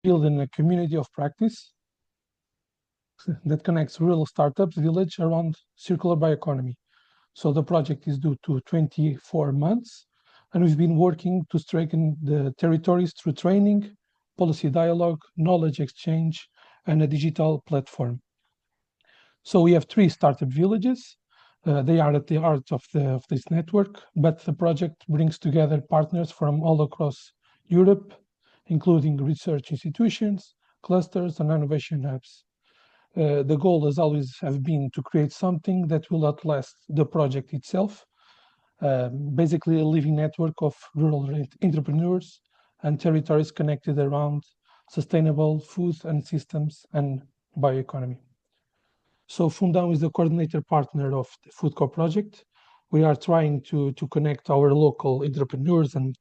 building a community of practice that connects rural startups village around circular bioeconomy. So the project is due to 24 months, and we've been working to strengthen the territories through training, policy dialogue, knowledge exchange, and a digital platform. So we have 3 startup villages. They are at the heart of this network, but the project brings together partners from all across Europe, including research institutions, clusters, and innovation hubs. The goal has always have been to create something that will outlast the project itself, basically a living network of rural entrepreneurs and territories connected around sustainable food and systems and bioeconomy. So Fundão is the coordinator partner of the FoodCoP project. We are trying to connect our local entrepreneurs and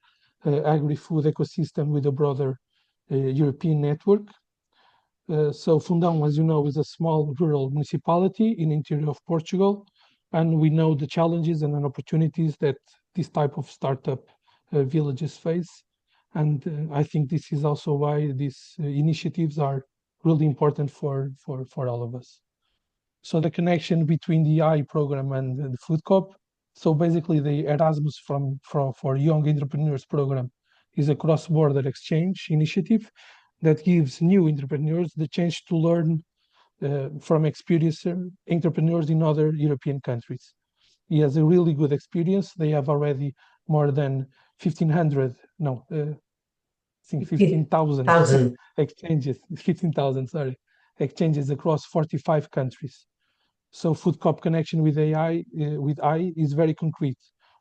agri-food ecosystem with a broader European network. So Fundão, as you know, is a small rural municipality in the interior of Portugal, and we know the challenges and opportunities that this type of startup villages face. And I think this is also why these initiatives are really important for all of us. So the connection between the I program and the FoodCoP. So basically the Erasmus for Young Entrepreneurs program is a cross-border exchange initiative that gives new entrepreneurs the chance to learn from experienced entrepreneurs in other European countries. He has a really good experience. They have already more than 1,500, no, I think 15,000 exchanges, 15,000, sorry, exchanges across 45 countries. So FoodCoP connection with AI, with I is very concrete.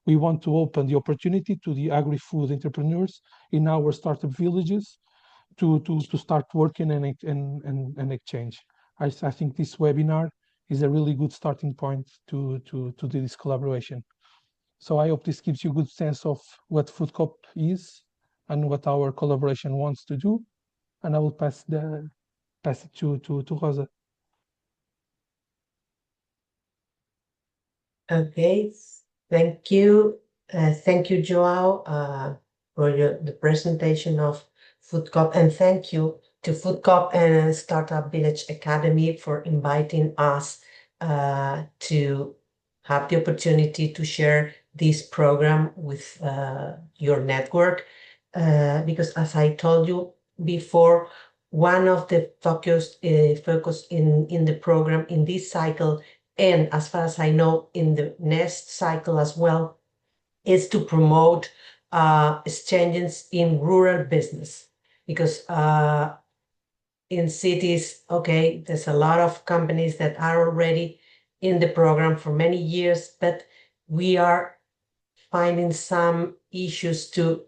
We want to open the opportunity to the agri-food entrepreneurs in our startup villages to start working and exchange. I think this webinar is a really good starting point to do this collaboration. So I hope this gives you a good sense of what FoodCoP is and what our collaboration wants to do. And I will pass it to Rosa. Okay, thank you. Thank you, Joao, for the presentation of FoodCoP, and thank you to FoodCoP and Startup Village Academy for inviting us to have the opportunity to share this program with your network. Because as I told you before, one of the focus in the program in this cycle, and as far as I know, in the next cycle as well, is to promote exchanges in rural business. Because in cities, okay, there's a lot of companies that are already in the program for many years, but we are finding some issues to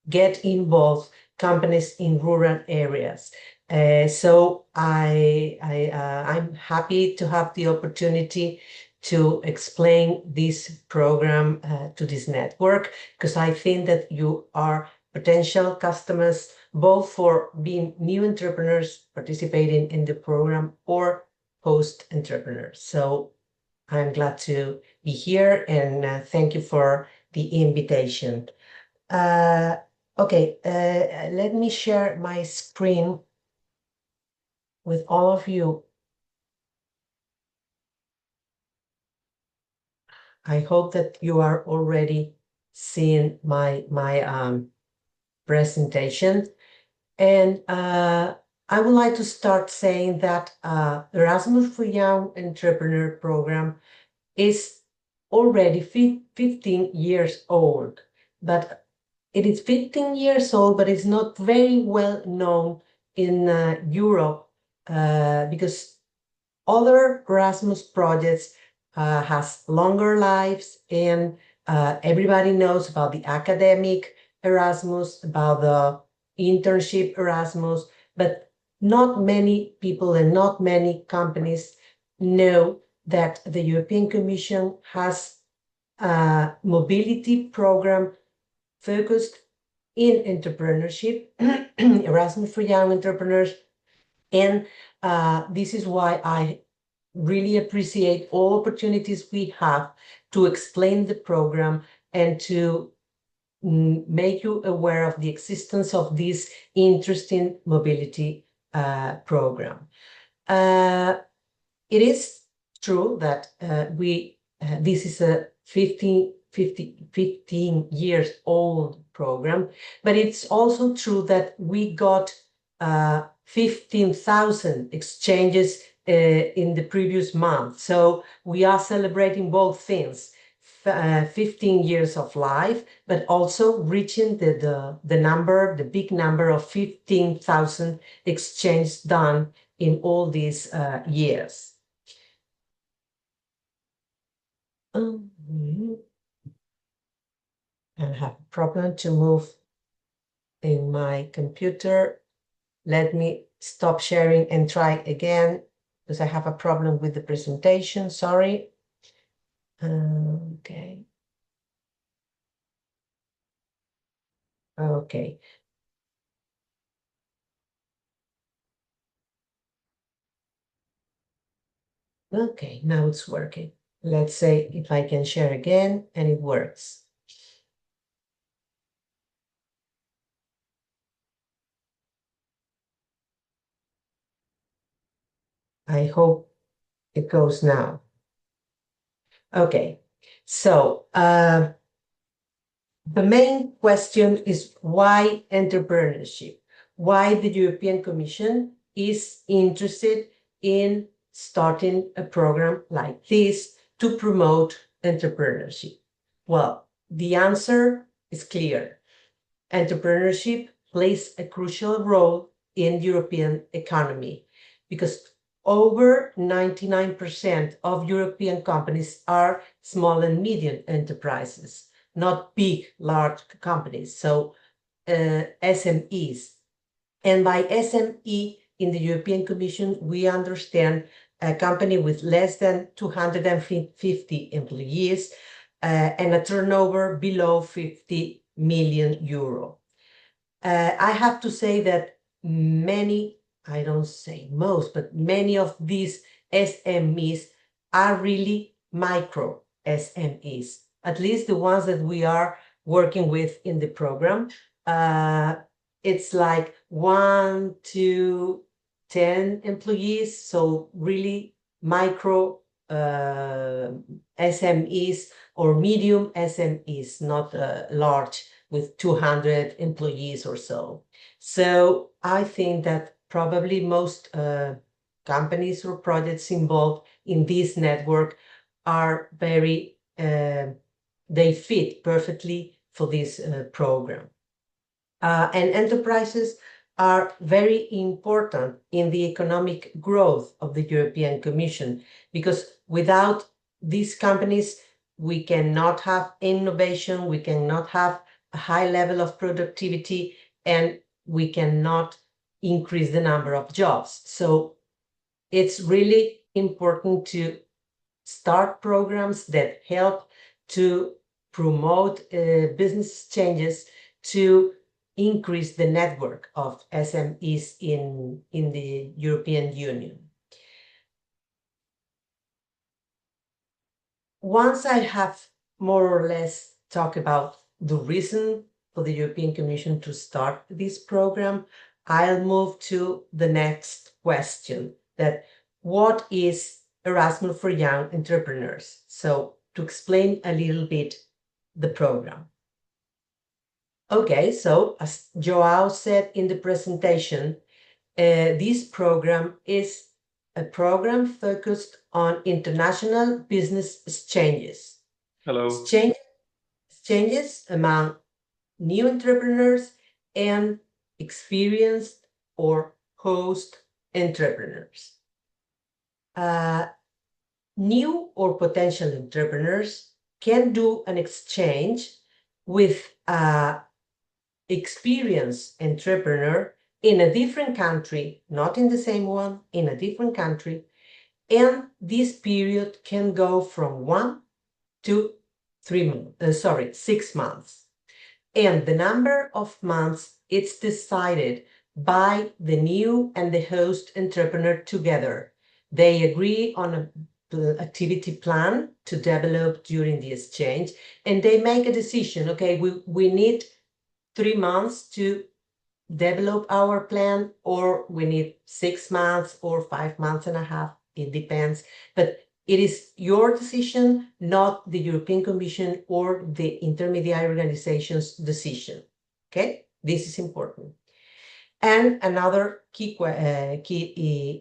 get involved companies in rural areas. So I'm happy to have the opportunity to explain this program to this network, because I think that you are potential customers, both for being new entrepreneurs participating in the program or post entrepreneurs. So I'm glad to be here, and thank you for the invitation. Okay, let me share my screen with all of you. I hope that you are already seeing my presentation. And I would like to start saying that Erasmus for Young Entrepreneur program is already 15 years old, but it is 15 years old, but it's not very well known in Europe because other Erasmus projects has longer lives, and everybody knows about the academic Erasmus, about the internship Erasmus, but not many people and not many companies know that the European Commission has a mobility program focused in entrepreneurship, Erasmus for Young Entrepreneurs. And this is why I really appreciate all opportunities we have to explain the program and to make you aware of the existence of this interesting mobility program. It is true that this is a 15 years old program, but it's also true that we got 15,000 exchanges in the previous month. So we are celebrating both things, 15 years of life, but also reaching the big number of 15,000 exchanges done in all these years. I have a problem to move in my computer. Let me stop sharing and try again because I have a problem with the presentation. Sorry. Okay. Okay. Okay, now it's working. Let's say if I can share again and it works. I hope it goes now. Okay, so the main question is why entrepreneurship? Why the European Commission is interested in starting a program like this to promote entrepreneurship? Well, the answer is clear. Entrepreneurship plays a crucial role in the European economy because over 99% of European companies are small and medium enterprises, not big, large companies, so SMEs. And by SME in the European Commission, we understand a company with less than 250 employees and a turnover below 50 million euro. I have to say that many, I don't say most, but many of these SMEs are really micro SMEs, at least the ones that we are working with in the program. It's like 1 to 10 employees, so really micro SMEs or medium SMEs, not large with 200 employees or so. So I think that probably most companies or projects involved in this network are very, they fit perfectly for this program. And enterprises are very important in the economic growth of the European Commission, because without these companies, we cannot have innovation, we cannot have a high level of productivity, and we cannot increase the number of jobs. So it's really important to start programs that help to promote business changes to increase the network of SMEs in the European Union. Once I have more or less talked about the reason for the European Commission to start this program, I'll move to the next question, that what is Erasmus for Young Entrepreneurs? So to explain a little bit the program. Okay, so as Joao said in the presentation, this program is a program focused on international business exchanges. Hello. Exchanges among new entrepreneurs and experienced or host entrepreneurs. New or potential entrepreneurs can do an exchange with experienced entrepreneur in a different country, not in the same one, in a different country, and this period can go from 1 to 6 months. And the number of months, it's decided by the new and the host entrepreneur together. They agree on a activity plan to develop during the exchange, and they make a decision. Okay, we need 3 months to develop our plan, or we need 6 months or 5 months and a half. It depends, but it is your decision, not the European Commission or the intermediary organization's decision. Okay, this is important. And another key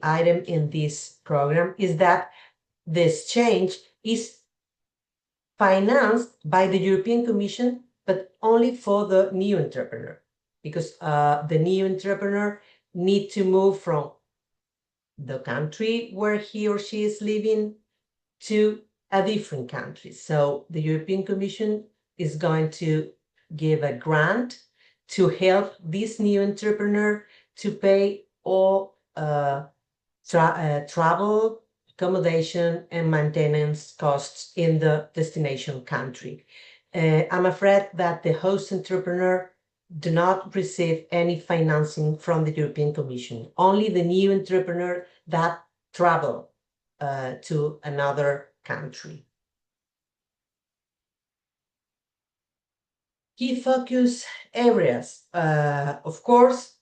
item in this program is that the exchange is financed by the European Commission, but only for the new entrepreneur, because the new entrepreneur need to move from the country where he or she is living to a different country. So the European Commission is going to give a grant to help this new entrepreneur to pay all travel, accommodation, and maintenance costs in the destination country. I'm afraid that the host entrepreneur do not receive any financing from the European Commission. Only the new entrepreneur that travel to another country. Key focus areas, of course,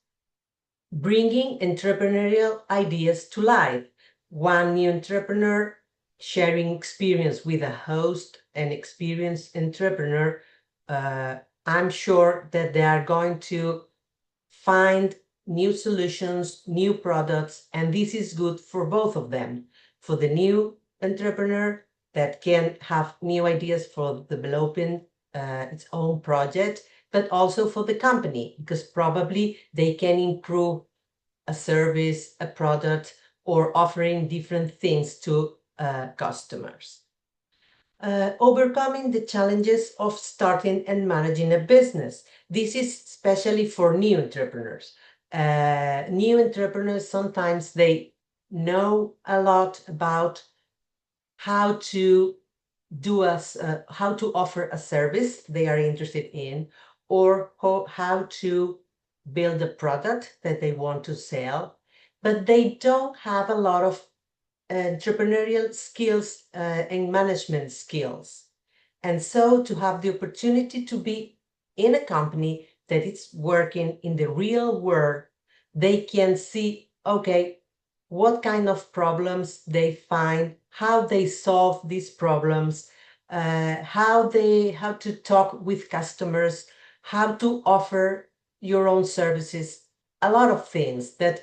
bringing entrepreneurial ideas to life. One new entrepreneur sharing experience with a host and experienced entrepreneur, I'm sure that they are going to find new solutions, new products, and this is good for both of them. For the new entrepreneur that can have new ideas for developing its own project, but also for the company, because probably they can improve a service, a product, or offering different things to customers. Overcoming the challenges of starting and managing a business. This is especially for new entrepreneurs. New entrepreneurs, sometimes they know a lot about how to how to offer a service they are interested in, or how to build a product that they want to sell, but they don't have a lot of entrepreneurial skills and management skills. And so to have the opportunity to be in a company that is working in the real world, they can see, okay, what kind of problems they find, how they solve these problems, how to talk with customers, how to offer your own services, a lot of things that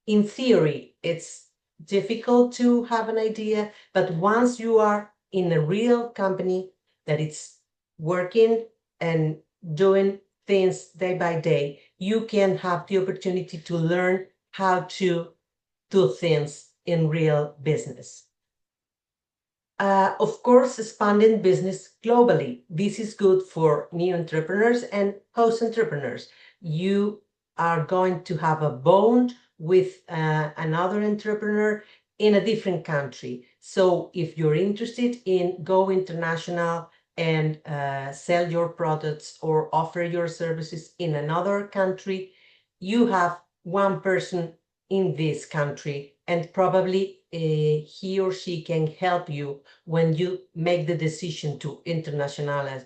in theory it's difficult to have an idea, but once you are in a real company that it's working and doing things day by day, you can have the opportunity to learn how to do things in real business. Of course, expanding business globally. This is good for new entrepreneurs and host entrepreneurs. You are going to have a bond with another entrepreneur in a different country. So if you're interested in go international and sell your products or offer your services in another country, you have one person in this country, and probably he or she can help you when you make the decision to internationalize,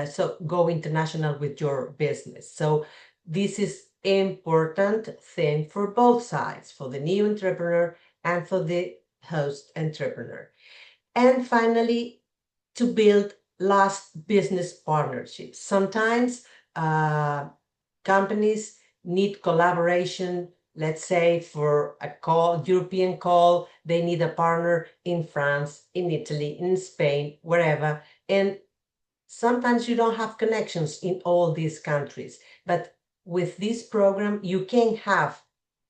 so go international with your business. So this is important thing for both sides, for the new entrepreneur and for the host entrepreneur. And finally, to build last business partnerships. Sometimes companies need collaboration. Let's say for a European call, they need a partner in France, in Italy, in Spain, wherever. And sometimes you don't have connections in all these countries. But with this program, you can have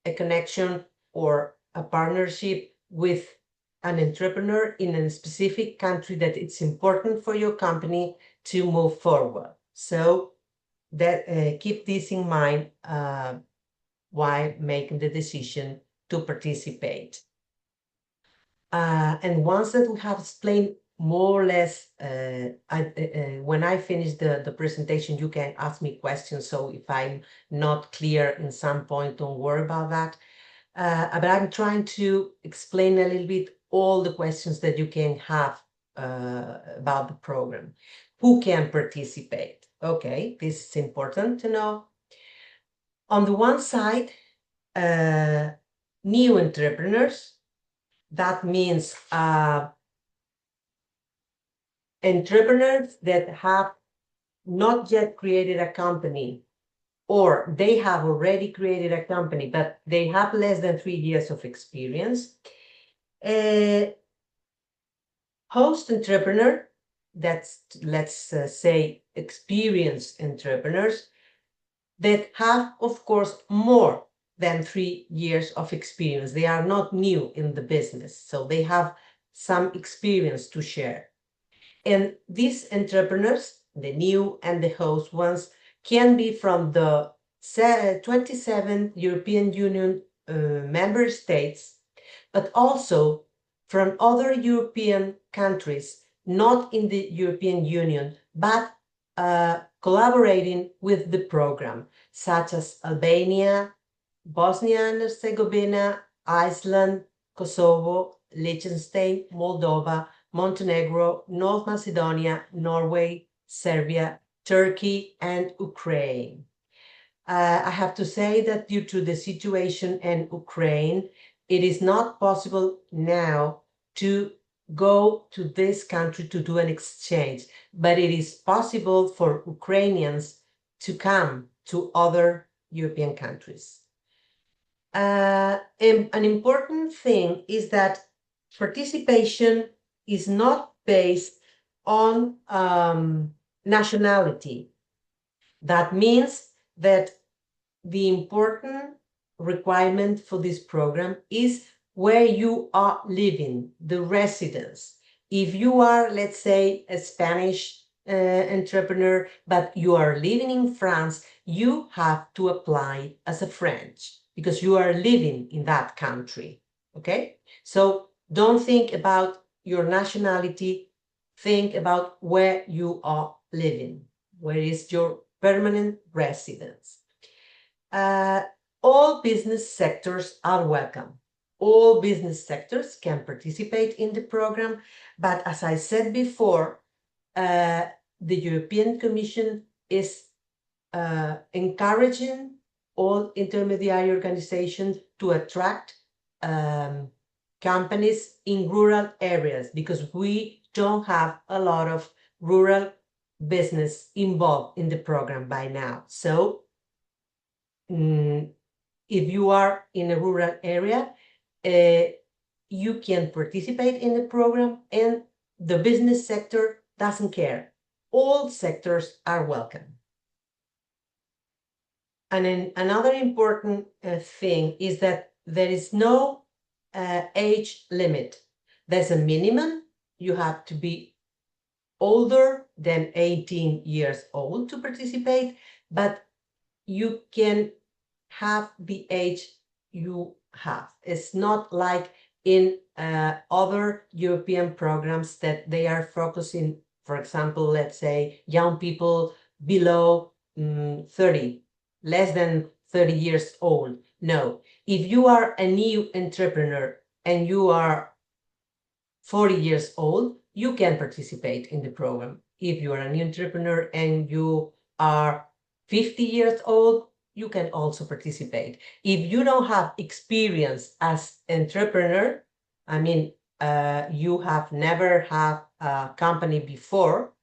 a connection or a partnership with an entrepreneur in a specific country that it's important for your company to move forward. So that keep this in mind while making the decision to participate. And once that we have explained more or less, when I finish the presentation, you can ask me questions. So if I'm not clear in some point, don't worry about that. But I'm trying to explain a little bit all the questions that you can have about the program. Who can participate? Okay, this is important to know. On the one side, new entrepreneurs. That means entrepreneurs that have not yet created a company, or they have already created a company, but they have less than 3 years of experience. Host entrepreneur, that's, let's say, experienced entrepreneurs that have, of course, more than 3 years of experience. They are not new in the business, so they have some experience to share. And these entrepreneurs, the new and the host ones, can be from the 27 European Union member states, but also from other European countries, not in the European Union, but collaborating with the program, such as Albania, Bosnia and Herzegovina, Iceland, Kosovo, Liechtenstein, Moldova, Montenegro, North Macedonia, Norway, Serbia, Turkey, and Ukraine. I have to say that due to the situation in Ukraine, it is not possible now to go to this country to do an exchange, but it is possible for Ukrainians to come to other European countries. And an important thing is that participation is not based on nationality. That means that the important requirement for this program is where you are living, the residence. If you are, let's say, a Spanish entrepreneur, but you are living in France, you have to apply as a French because you are living in that country, okay? So don't think about your nationality, think about where you are living, where is your permanent residence. All business sectors are welcome. All business sectors can participate in the program, but as I said before, the European Commission is encouraging all intermediary organizations to attract companies in rural areas because we don't have a lot of rural business involved in the program by now. So if you are in a rural area, you can participate in the program, and the business sector doesn't care. All sectors are welcome. And then another important thing is that there is no age limit. There's a minimum. You have to be older than 18 years old to participate, but you can have the age you have. It's not like in other European programs that they are focusing, for example, let's say young people below 30, less than 30 years old. No, if you are a new entrepreneur and you are 40 years old, you can participate in the program. If you are a new entrepreneur and you are 50 years old, you can also participate. If you don't have experience as entrepreneur, I mean, you have never had a company before,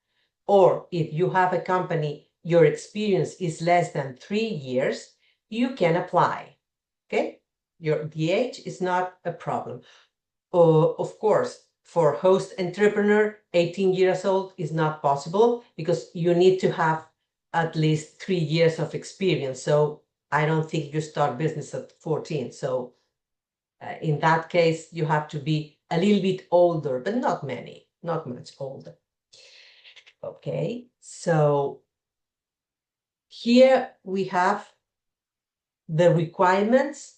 or if you have a company, your experience is less than 3 years, you can apply, okay? The age is not a problem. Of course, for host entrepreneur, 18 years old is not possible because you need to have at least 3 years of experience. So I don't think you start business at 14. So in that case, you have to be a little bit older, but not much older. Okay, so here we have the requirements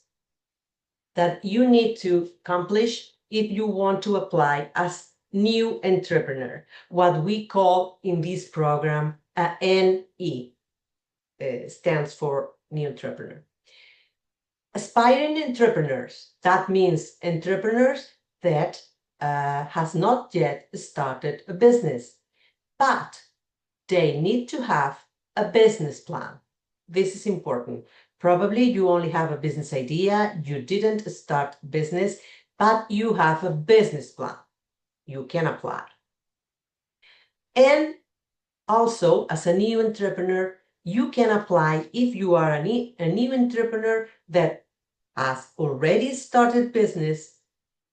that you need to accomplish if you want to apply as new entrepreneur, what we call in this program a NE, stands for new entrepreneur. Aspiring entrepreneurs, that means entrepreneurs that has not yet started a business, but they need to have a business plan. This is important. Probably you only have a business idea, you didn't start business, but you have a business plan. You can apply. And also, as a new entrepreneur, you can apply if you are a new entrepreneur that has already started business,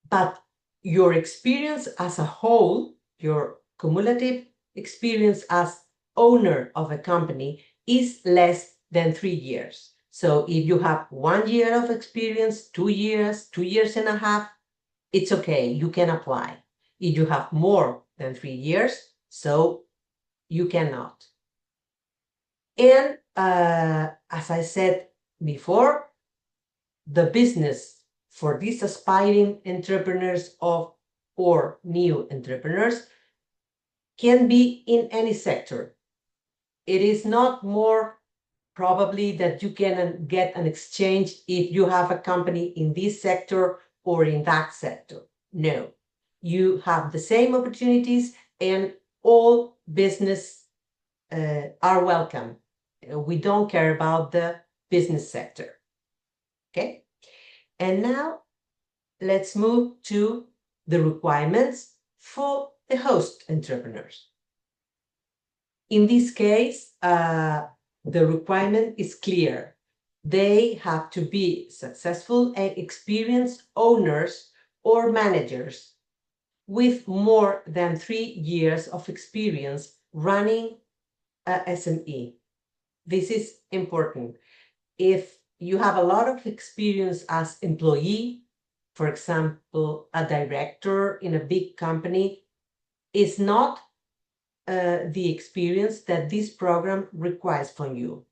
but your experience as a whole, your cumulative experience as owner of a company is less than 3 years. So if you have 1 year of experience, 2 years, 2 years and a half, it's okay, you can apply. If you have more than 3 years, so you cannot. And as I said before, the business for these aspiring entrepreneurs or new entrepreneurs can be in any sector. It is not more probably that you can get an exchange if you have a company in this sector or in that sector. No, you have the same opportunities and all business are welcome. We don't care about the business sector. Okay, and now let's move to the requirements for the host entrepreneurs. In this case, the requirement is clear. They have to be successful and experienced owners or managers with more than 3 years of experience running a SME. This is important. If you have a lot of experience as employee, for example, a director in a big company, is not the experience that this program requires from you.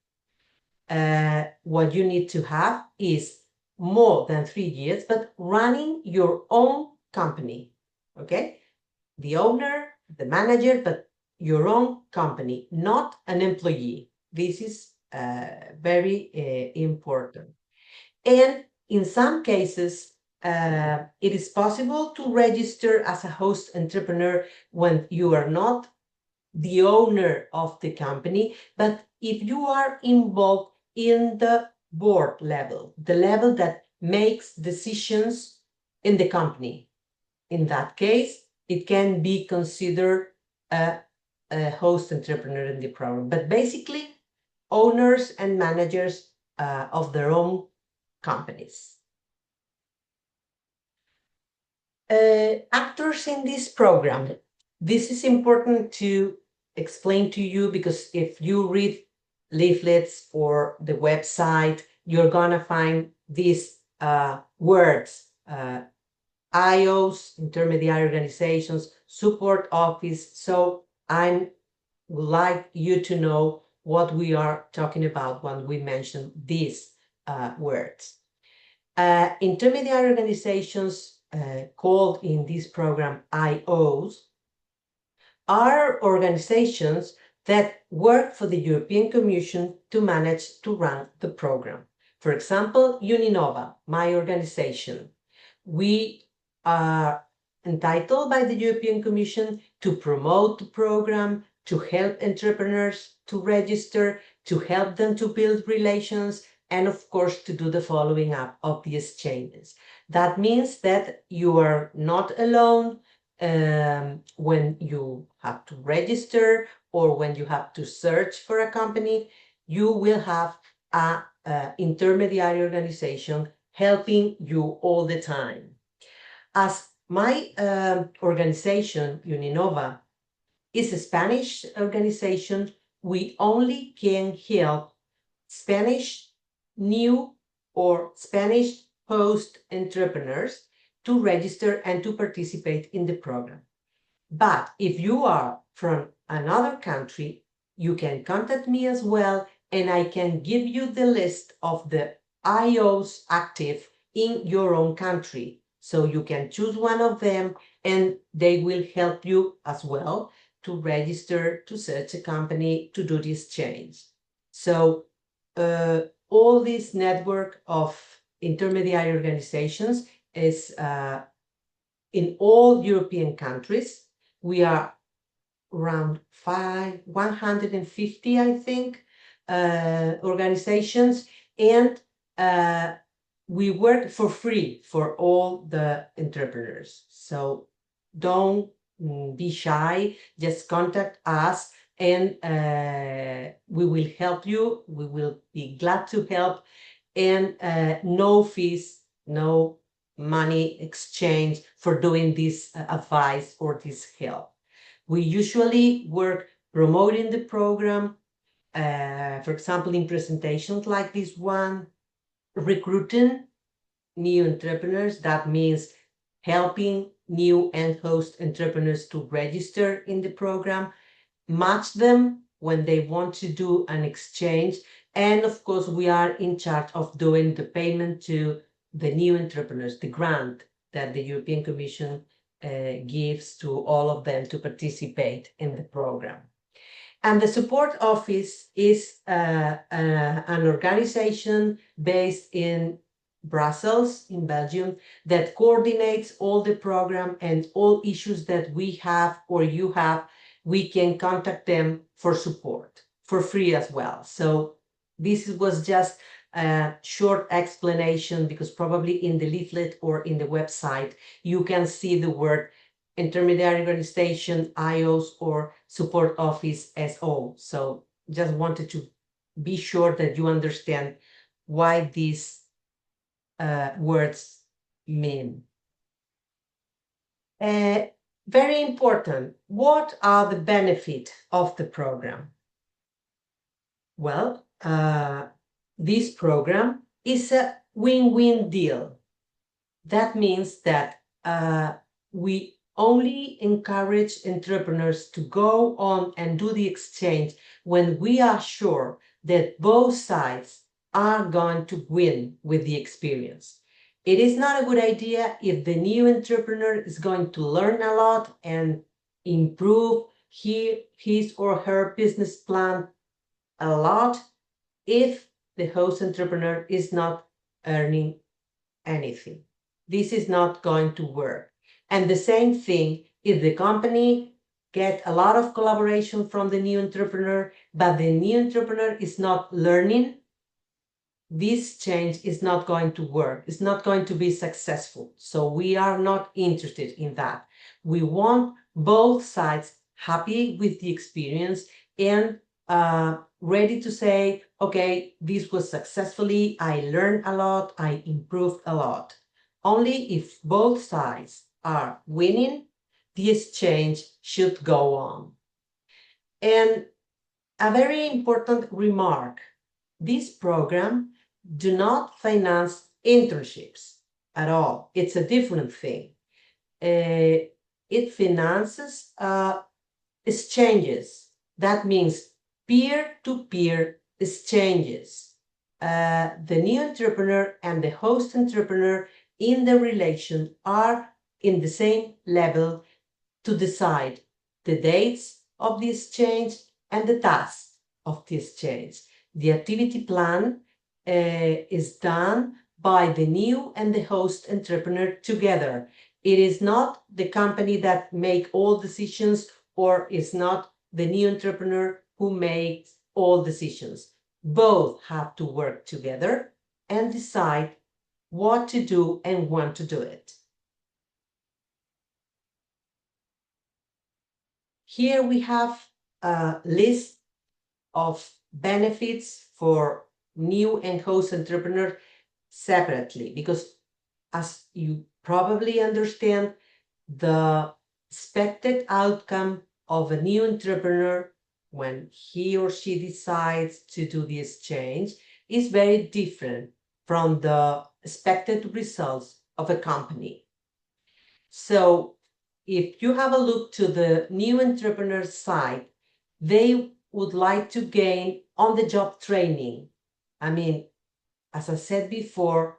What you need to have is more than 3 years, but running your own company, okay? The owner, the manager, but your own company, not an employee. This is very important. And in some cases, it is possible to register as a host entrepreneur when you are not the owner of the company, but if you are involved in the board level, the level that makes decisions in the company. In that case, it can be considered a host entrepreneur in the program. But basically, owners and managers of their own companies. Actors in this program. This is important to explain to you because if you read leaflets or the website, you're gonna find these words, IOs, intermediary organizations, support office. So I would like you to know what we are talking about when we mention these words. Intermediary organizations called in this program IOs are organizations that work for the European Commission to manage to run the program. For example, Uninova, my organization. We are entitled by the European Commission to promote the program, to help entrepreneurs to register, to help them to build relations, and of course to do the following up of the exchanges. That means that you are not alone when you have to register or when you have to search for a company. You will have an intermediary organization helping you all the time. As my organization, Uninova, is a Spanish organization, we only can help Spanish new or Spanish host entrepreneurs to register and to participate in the program. But if you are from another country, you can contact me as well, and I can give you the list of the IOs active in your own country. So you can choose one of them and they will help you as well to register, to search a company, to do this change. So all this network of intermediary organizations is in all European countries. We are around 150, I think, organizations, and we work for free for all the entrepreneurs. So don't be shy, just contact us and we will help you. We will be glad to help, and no fees, no money exchange for doing this advice or this help. We usually work promoting the program, for example, in presentations like this one, recruiting new entrepreneurs. That means helping new and host entrepreneurs to register in the program, match them when they want to do an exchange. And of course, we are in charge of doing the payment to the new entrepreneurs, the grant that the European Commission gives to all of them to participate in the program. And the support office is an organization based in Brussels, in Belgium, that coordinates all the program, and all issues that we have or you have, we can contact them for support for free as well. So this was just a short explanation, because probably in the leaflet or in the website, you can see the word intermediary organization, IOs, or support office, SO. So just wanted to be sure that you understand why these words mean. Very important. What are the benefits of the program? Well, this program is a win-win deal. That means that we only encourage entrepreneurs to go on and do the exchange when we are sure that both sides are going to win with the experience. It is not a good idea if the new entrepreneur is going to learn a lot and improve his or her business plan a lot if the host entrepreneur is not earning anything. This is not going to work. And the same thing if the company get a lot of collaboration from the new entrepreneur, but the new entrepreneur is not learning, this change is not going to work. It's not going to be successful. So we are not interested in that. We want both sides happy with the experience and ready to say, okay, this was successfully, I learned a lot, I improved a lot. Only if both sides are winning, the exchange should go on. And a very important remark, this program do not finance internships at all. It's a different thing. It finances exchanges. That means peer-to-peer exchanges. The new entrepreneur and the host entrepreneur in the relation are in the same level to decide the dates of the exchange and the tasks of the exchange. The activity plan is done by the new and the host entrepreneur together. It is not the company that make all decisions, or it's not the new entrepreneur who makes all decisions. Both have to work together and decide what to do and when to do it. Here we have a list of benefits for new and host entrepreneur separately, because as you probably understand, the expected outcome of a new entrepreneur when he or she decides to do the exchange is very different from the expected results of a company. So if you have a look to the new entrepreneur side, they would like to gain on-the-job training. I mean, as I said before,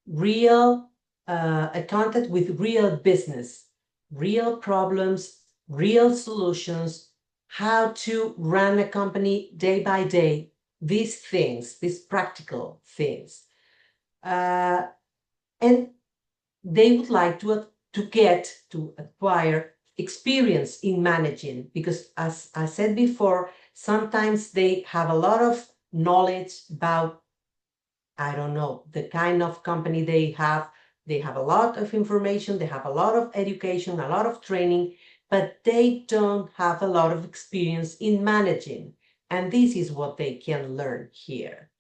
a contact with real business, real problems, real solutions, how to run a company day by day, these things, these practical things. And they would like to to acquire experience in managing, because as I said before, sometimes they have a lot of knowledge about, I don't know, the kind of company they have. They have a lot of information, they have a lot of education, a lot of training, but they don't have a lot of experience in managing. And this is what they can learn here.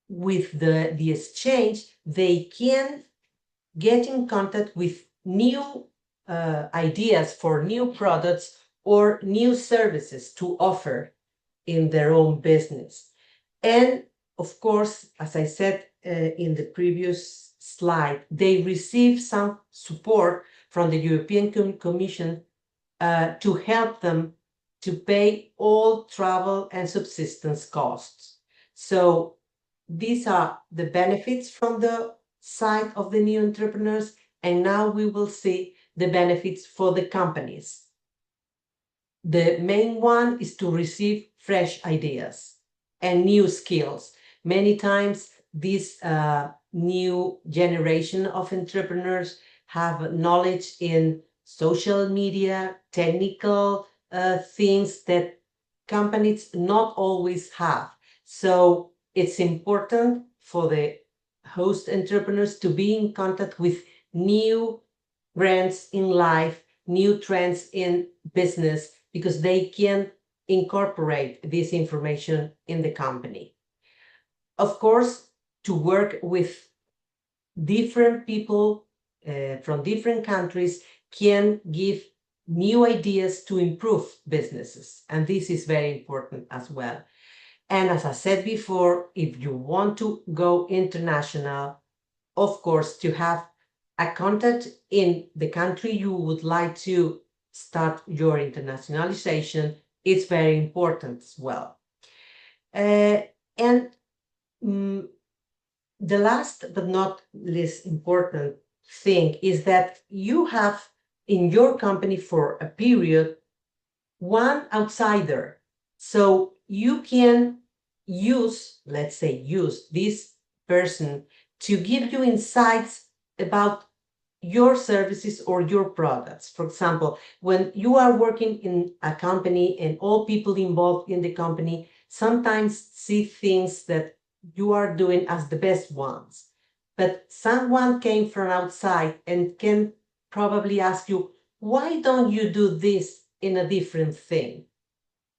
With the exchange, they can get in contact with new ideas for new products or new services to offer in their own business. And of course, as I said in the previous slide, they receive some support from the European Commission to help them to pay all travel and subsistence costs. So these are the benefits from the side of the new entrepreneurs, and now we will see the benefits for the companies. The main one is to receive fresh ideas and new skills. Many times, this new generation of entrepreneurs have knowledge in social media, technical things that companies not always have. So it's important for the host entrepreneurs to be in contact with new trends in life, new trends in business, because they can incorporate this information in the company. Of course, to work with different people from different countries can give new ideas to improve businesses. And this is very important as well. And as I said before, if you want to go international, of course, to have a contact in the country you would like to start your internationalization is very important as well. And the last but not least important thing is that you have in your company for a period one outsider. So you can use, let's say, use this person to give you insights about your services or your products. For example, when you are working in a company and all people involved in the company sometimes see things that you are doing as the best ones, but someone came from outside and can probably ask you, why don't you do this in a different thing,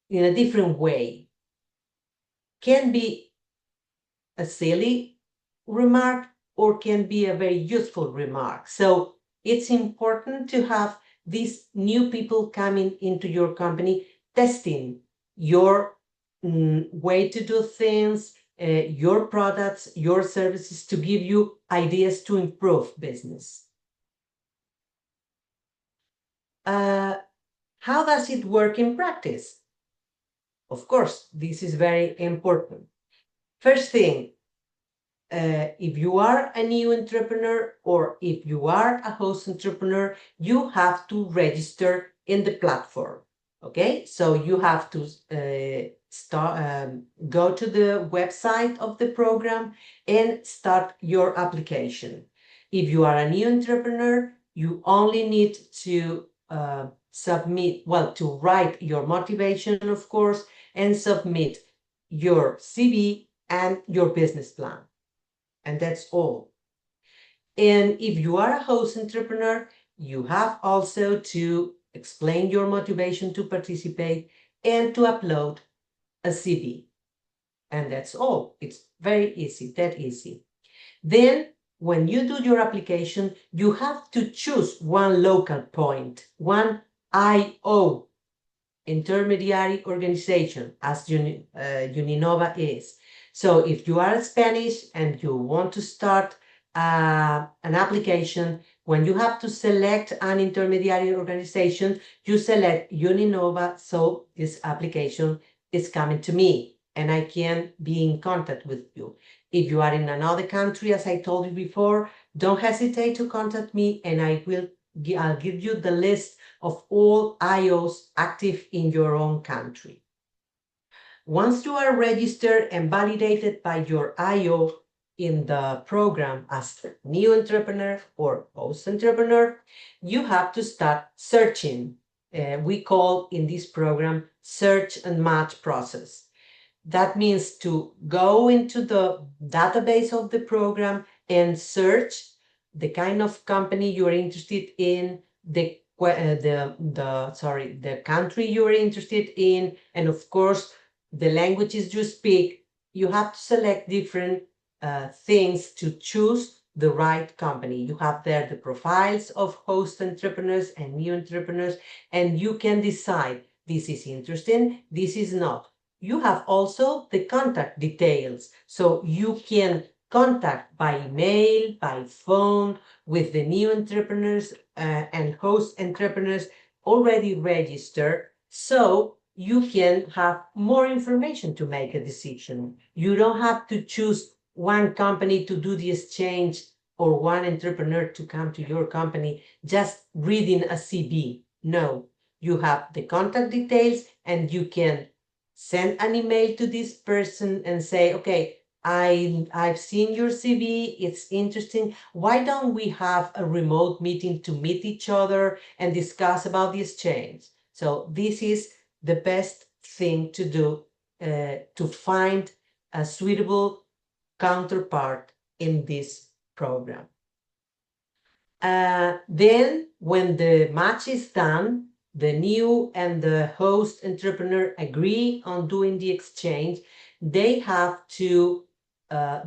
in a different way? Can be a silly remark or can be a very useful remark. So it's important to have these new people coming into your company, testing your way to do things, your products, your services, to give you ideas to improve business. How does it work in practice? Of course, this is very important. First thing, if you are a new entrepreneur or if you are a host entrepreneur, you have to register in the platform. Okay, so you have to go to the website of the program and start your application. If you are a new entrepreneur, you only need to submit, well, to write your motivation, of course, and submit your CV and your business plan. And that's all. And if you are a host entrepreneur, you have also to explain your motivation to participate and to upload a CV. And that's all. It's very easy, that easy. Then, when you do your application, you have to choose one local point, one IO, intermediary organization, as Uninova is. So if you are Spanish and you want to start an application, when you have to select an intermediary organization, you select Uninova, so this application is coming to me and I can be in contact with you. If you are in another country, as I told you before, don't hesitate to contact me and I'll give you the list of all IOs active in your own country. Once you are registered and validated by your IO, in the program as new entrepreneur or host entrepreneur, you have to start searching. We call in this program search and match process. That means to go into the database of the program and search the kind of company you're interested in, the country you're interested in, and of course the languages you speak. You have to select different things to choose the right company. You have there the profiles of host entrepreneurs and new entrepreneurs, and you can decide this is interesting, this is not. You have also the contact details, so you can contact by email, by phone, with the new entrepreneurs and host entrepreneurs already registered, so you can have more information to make a decision. You don't have to choose one company to do the exchange or one entrepreneur to come to your company just reading a CV. No, you have the contact details and you can send an email to this person and say, okay, I've seen your CV, it's interesting. Why don't we have a remote meeting to meet each other and discuss about the exchange? So this is the best thing to do to find a suitable counterpart in this program. Then when the match is done, the new and the host entrepreneur agree on doing the exchange, they have to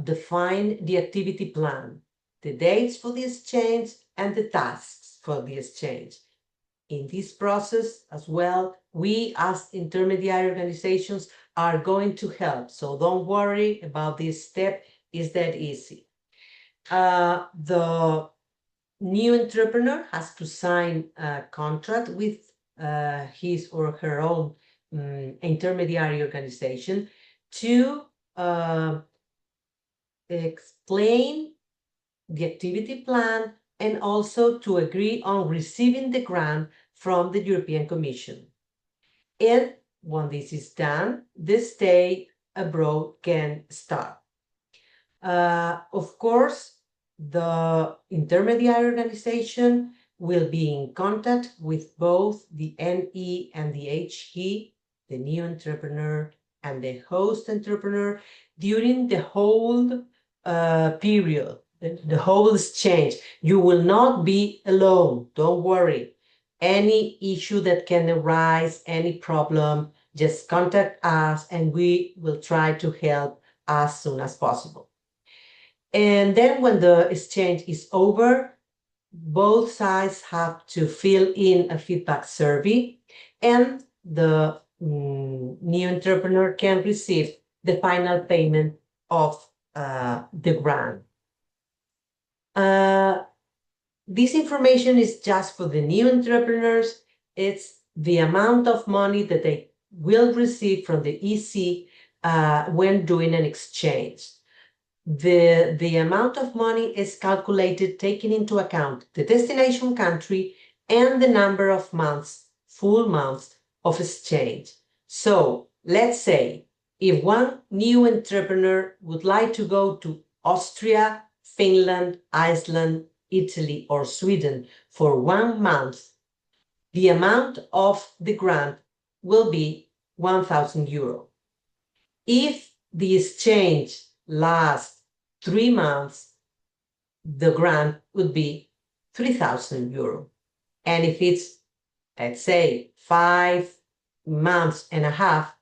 define the activity plan, the dates for the exchange and the tasks for the exchange. In this process as well, we as intermediary organizations are going to help. So don't worry about this step, it's that easy. The new entrepreneur has to sign a contract with his or her own intermediary organization to explain the activity plan and also to agree on receiving the grant from the European Commission. And when this is done, the stay abroad can start. Of course, the intermediary organization will be in contact with both the NE and the HE, the new entrepreneur and the host entrepreneur, during the whole period, the whole exchange. You will not be alone, don't worry. Any issue that can arise, any problem, just contact us and we will try to help as soon as possible. And then when the exchange is over, both sides have to fill in a feedback survey and the new entrepreneur can receive the final payment of the grant. This information is just for the new entrepreneurs. It's the amount of money that they will receive from the EC when doing an exchange. The amount of money is calculated taking into account the destination country and the number of months, full months of exchange. So let's say if one new entrepreneur would like to go to Austria, Finland, Iceland, Italy, or Sweden for 1 month, the amount of the grant will be 1,000 euro. If the exchange lasts 3 months, the grant would be 3,000 euro. And if it's, let's say, 5 months and a half,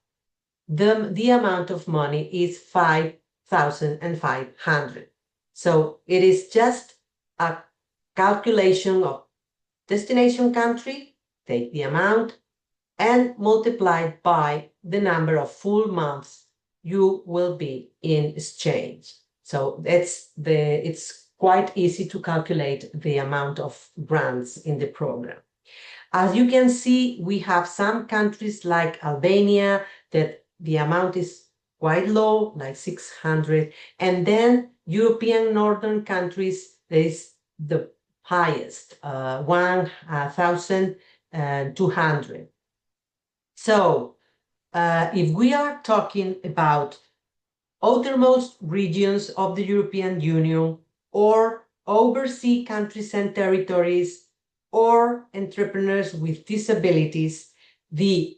the amount of money is 5,500. So it is just a calculation of destination country, take the amount, and multiply it by the number of full months you will be in exchange. So it's quite easy to calculate the amount of grants in the program. As you can see, we have some countries like Albania that the amount is quite low, like 600, and then European northern countries, there is the highest, 1,200. So if we are talking about outermost regions of the European Union, or overseas countries and territories, or entrepreneurs with disabilities, the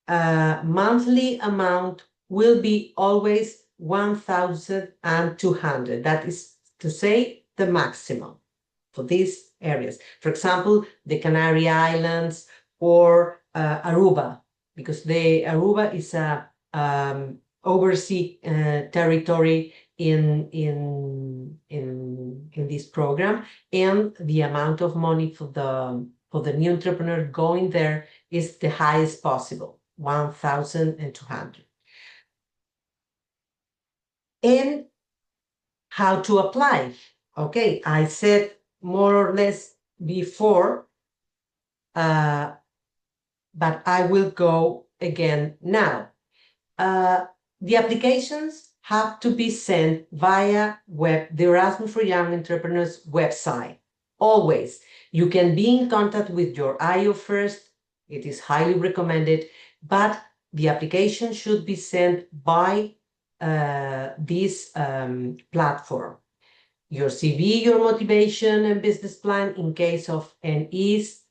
monthly amount will be always 1,200. That is to say, the maximum for these areas. For example, the Canary Islands or Aruba, because Aruba is a overseas territory in this program, and the amount of money for the new entrepreneur going there is the highest possible, 1,200. And how to apply? Okay, I said more or less before, but I will go again now. The applications have to be sent via the Erasmus for Young Entrepreneurs website. Always. You can be in contact with your IO first. It is highly recommended, but the application should be sent by this platform. Your CV, your motivation and business plan in case of NEs,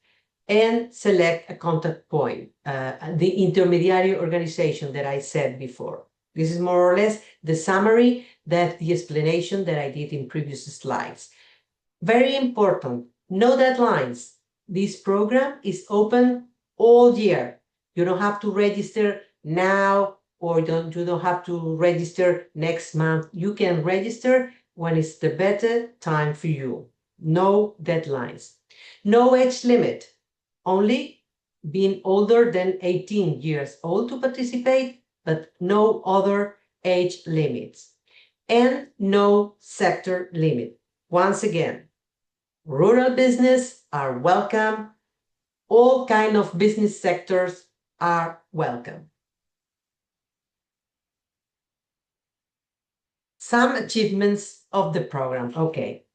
and select a contact point, the intermediary organization that I said before. This is more or less the summary, that the explanation that I did in previous slides. Very important, no deadlines. This program is open all year. You don't have to register now, or you don't have to register next month. You can register when it's the better time for you. No deadlines. No age limit. Only being older than 18 years old to participate, but no other age limits. And no sector limit. Once again, rural business are welcome. All kind of business sectors are welcome. Some achievements of the program. Okay.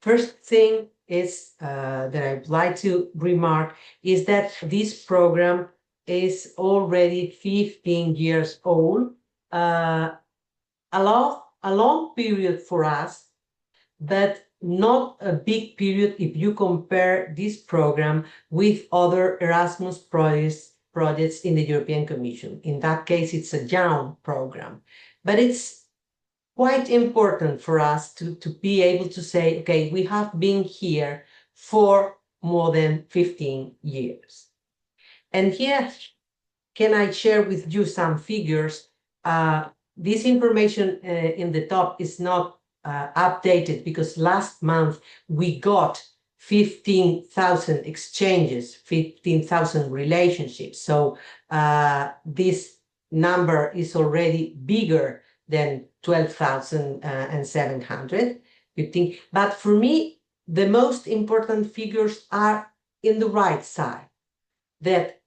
First thing is that I would like to remark is that this program is already 15 years old. A long period for us, but not a big period if you compare this program with other Erasmus projects in the European Commission. In that case, it's a young program, but it's quite important for us to be able to say, okay, we have been here for more than 15 years. And here, can I share with you some figures? This information in the top is not updated because last month we got 15,000 exchanges, 15,000 relationships. So this number is already bigger than 12,700. But for me, the most important figures are in the right side, that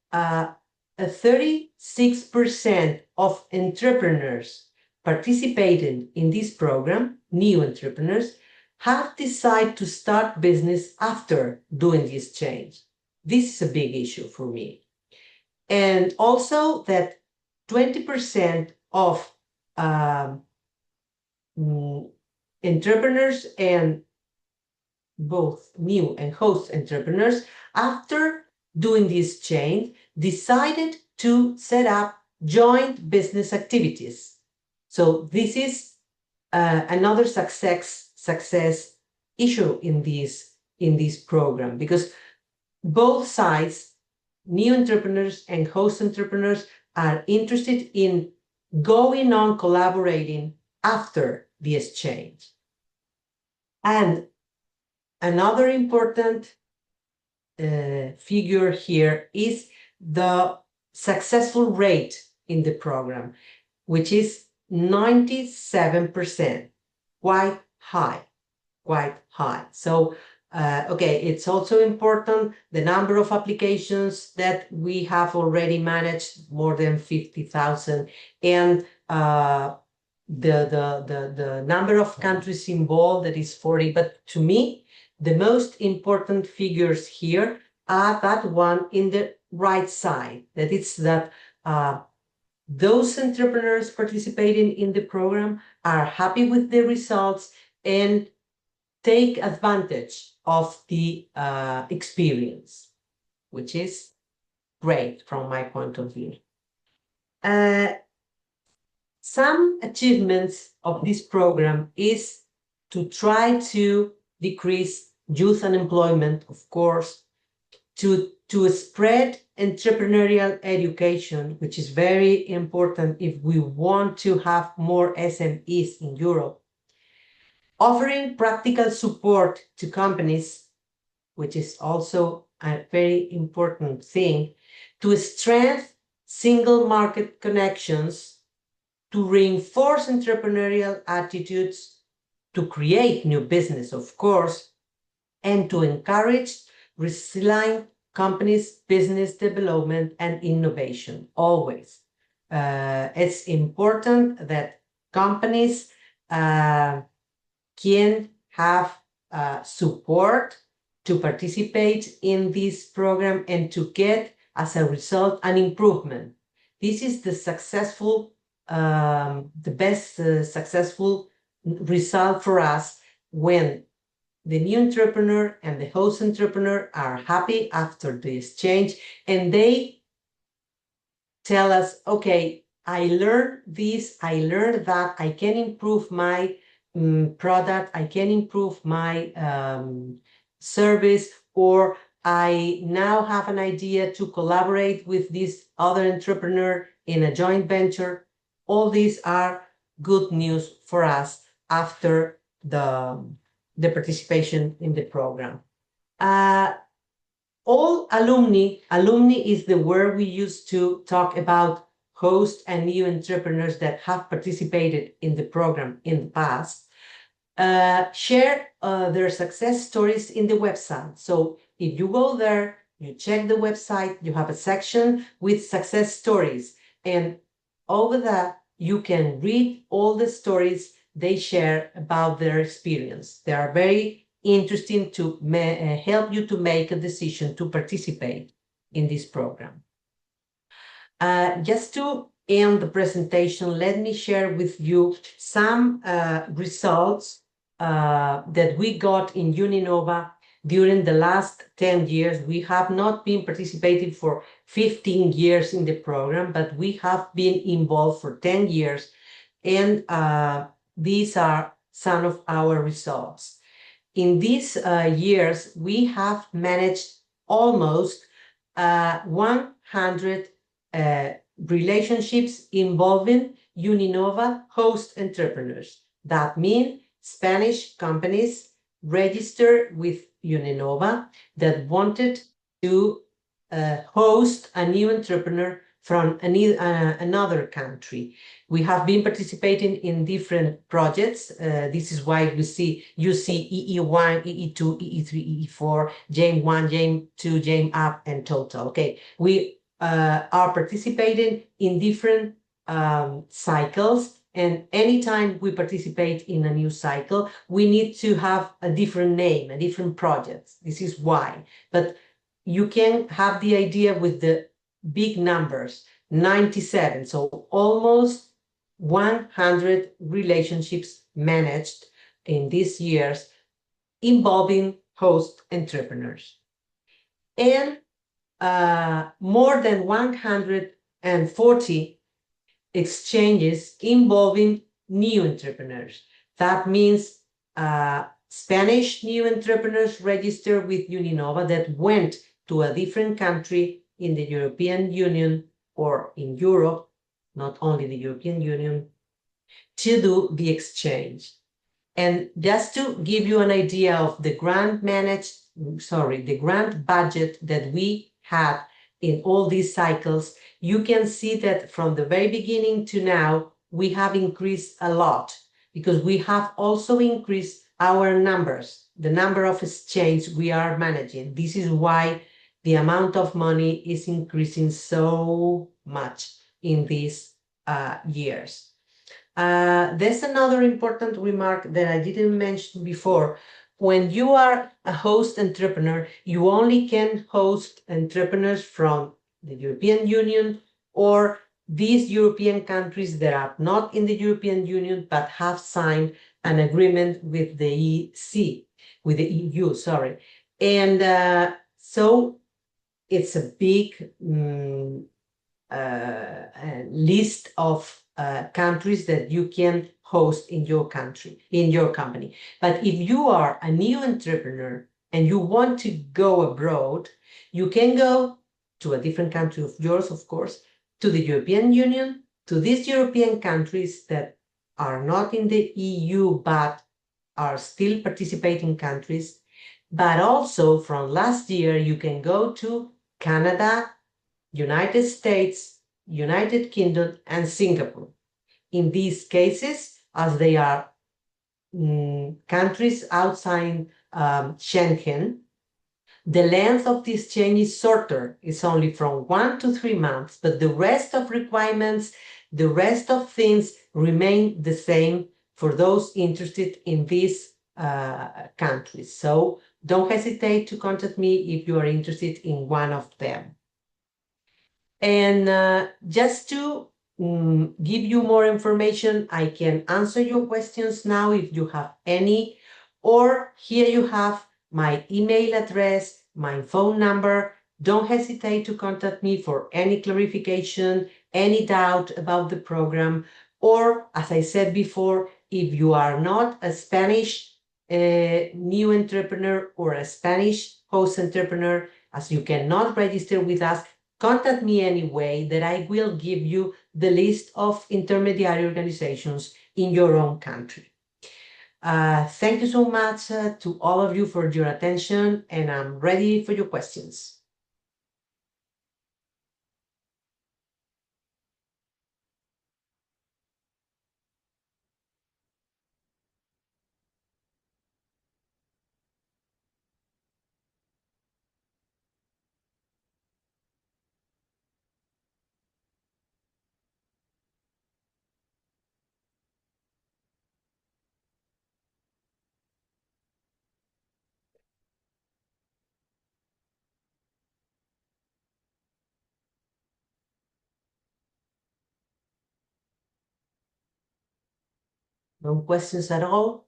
36% of entrepreneurs participating in this program, new entrepreneurs, have decided to start business after doing this change. This is a big issue for me. And also that 20% of entrepreneurs, and both new and host entrepreneurs, after doing this change, decided to set up joint business activities. So this is another success issue in this program, because both sides, new entrepreneurs and host entrepreneurs, are interested in going on collaborating after the exchange. And another important figure here is the successful rate in the program, which is 97%, quite high. So, okay, it's also important the number of applications that we have already managed, more than 50,000, and the number of countries involved, that is 40. But to me, the most important figures here are that one in the right side, that it's that those entrepreneurs participating in the program are happy with the results and take advantage of the experience, which is great from my point of view. Some achievements of this program is to try to decrease youth unemployment, of course, to spread entrepreneurial education, which is very important if we want to have more SMEs in Europe, offering practical support to companies, which is also a very important thing, to strengthen single market connections, to reinforce entrepreneurial attitudes, to create new business, of course, and to encourage resilient companies' business development and innovation, always. It's important that companies can have support to participate in this program and to get, as a result, an improvement. This is the best successful result for us when the new entrepreneur and the host entrepreneur are happy after the exchange and they tell us, okay, I learned this, I learned that, I can improve my product, I can improve my service, or I now have an idea to collaborate with this other entrepreneur in a joint venture. All these are good news for us after the participation in the program. All alumni is the word we use to talk about host and new entrepreneurs that have participated in the program in the past, share their success stories in the website. So if you go there, you check the website, you have a section with success stories, and over that you can read all the stories they share about their experience. They are very interesting to help you to make a decision to participate in this program. Just to end the presentation, let me share with you some results that we got in Uninova during the last 10 years. We have not been participating for 15 years in the program, but we have been involved for 10 years, and these are some of our results. In these years, we have managed almost 100 relationships involving Uninova host entrepreneurs. That means Spanish companies registered with Uninova that wanted to host a new entrepreneur from another country. We have been participating in different projects. This is why you see EE1, EE2, EE3, EE4, JAME1, JAME2, JAME up, and total. Okay, we are participating in different cycles, and anytime we participate in a new cycle, we need to have a different name, a different project. This is why. But you can have the idea with the big numbers, 97, so almost 100 relationships managed in these years involving host entrepreneurs. And more than 140 exchanges involving new entrepreneurs. That means Spanish new entrepreneurs registered with Uninova that went to a different country in the European Union or in Europe, not only the European Union, to do the exchange. And just to give you an idea of the grant budget that we had in all these cycles, you can see that from the very beginning to now, we have increased a lot because we have also increased our numbers, the number of exchanges we are managing. This is why the amount of money is increasing so much in these years. There's another important remark that I didn't mention before. When you are a host entrepreneur, you only can host entrepreneurs from the European Union or these European countries that are not in the European Union but have signed an agreement with the with the EU, sorry. And so it's a big list of countries that you can host in your country, in your company. But if you are a new entrepreneur and you want to go abroad, you can go to a different country of yours, of course, to the European Union, to these European countries that are not in the EU but are still participating countries. But also from last year, you can go to Canada, United States, United Kingdom, and Singapore. In these cases, as they are countries outside Schengen, the length of this change is shorter. It's only from 1 to 3 months, but the rest of requirements, the rest of things remain the same for those interested in these countries. So don't hesitate to contact me if you are interested in one of them. And just to give you more information, I can answer your questions now if you have any, or here you have my email address, my phone number. Don't hesitate to contact me for any clarification, any doubt about the program, or as I said before, if you are not a Spanish new entrepreneur or a Spanish host entrepreneur, as you cannot register with us, contact me anyway, that I will give you the list of intermediary organizations in your own country. Thank you so much to all of you for your attention, and I'm ready for your questions. No questions at all?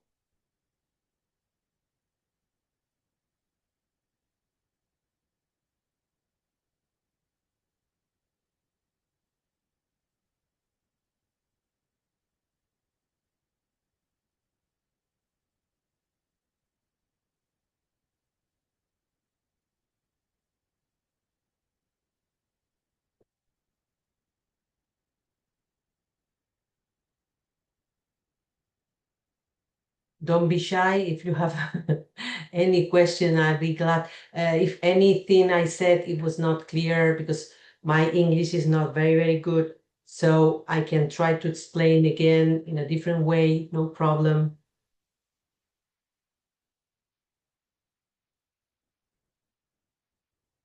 Don't be shy. If you have any question, I'd be glad. If anything I said it was not clear, because my English is not very, very good, so I can try to explain again in a different way, no problem.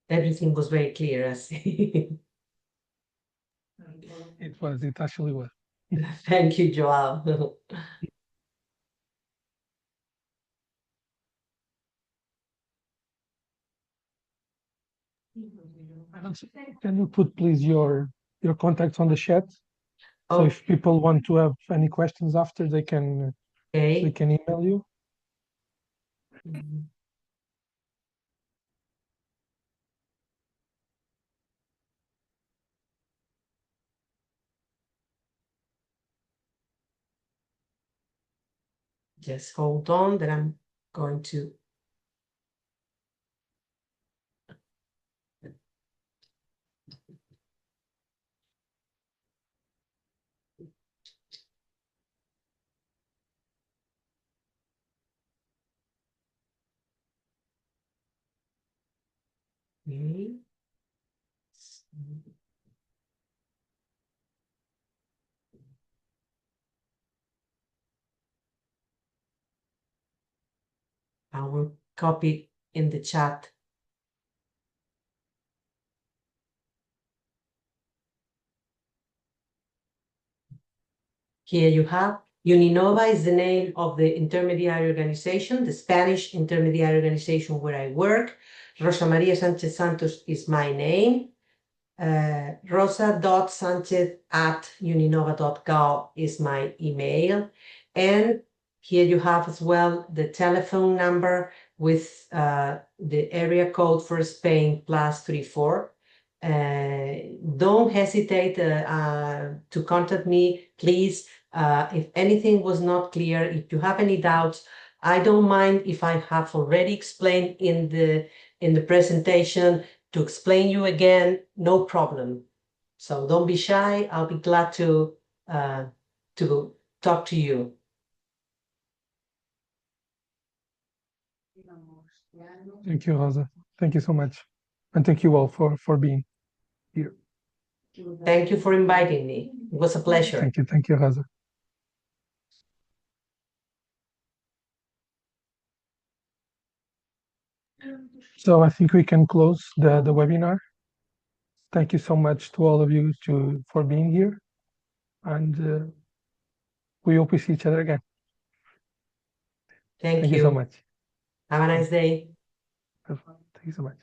Everything was very clear, I see. It actually was. Thank you, Joao. Can you put, please, your contacts on the chat? So Oh, if people want to have any questions after, they can okay. email you. Just hold on, that I'm going to. Okay. I will copy in the chat. Here you have. Uninova is the name of the intermediary organization, the Spanish intermediary organization where I work. Rosa Maria Sanchez Santos is my name. rosa.sanchez@uninova.gov is my email. And here you have as well the telephone number with the area code for Spain +34. Don't hesitate to contact me, please. If anything was not clear, if you have any doubts, I don't mind if I have already explained in the presentation to explain you again, no problem. So don't be shy. I'll be glad to talk to you. Thank you, Rosa. Thank you so much. And thank you all for being here. Thank you for inviting me. It was a pleasure. Thank you, Rosa. So I think we can close the webinar. Thank you so much to all of you for being here. And we hope we see each other again. Thank you so much. Have a nice day. Thank you so much.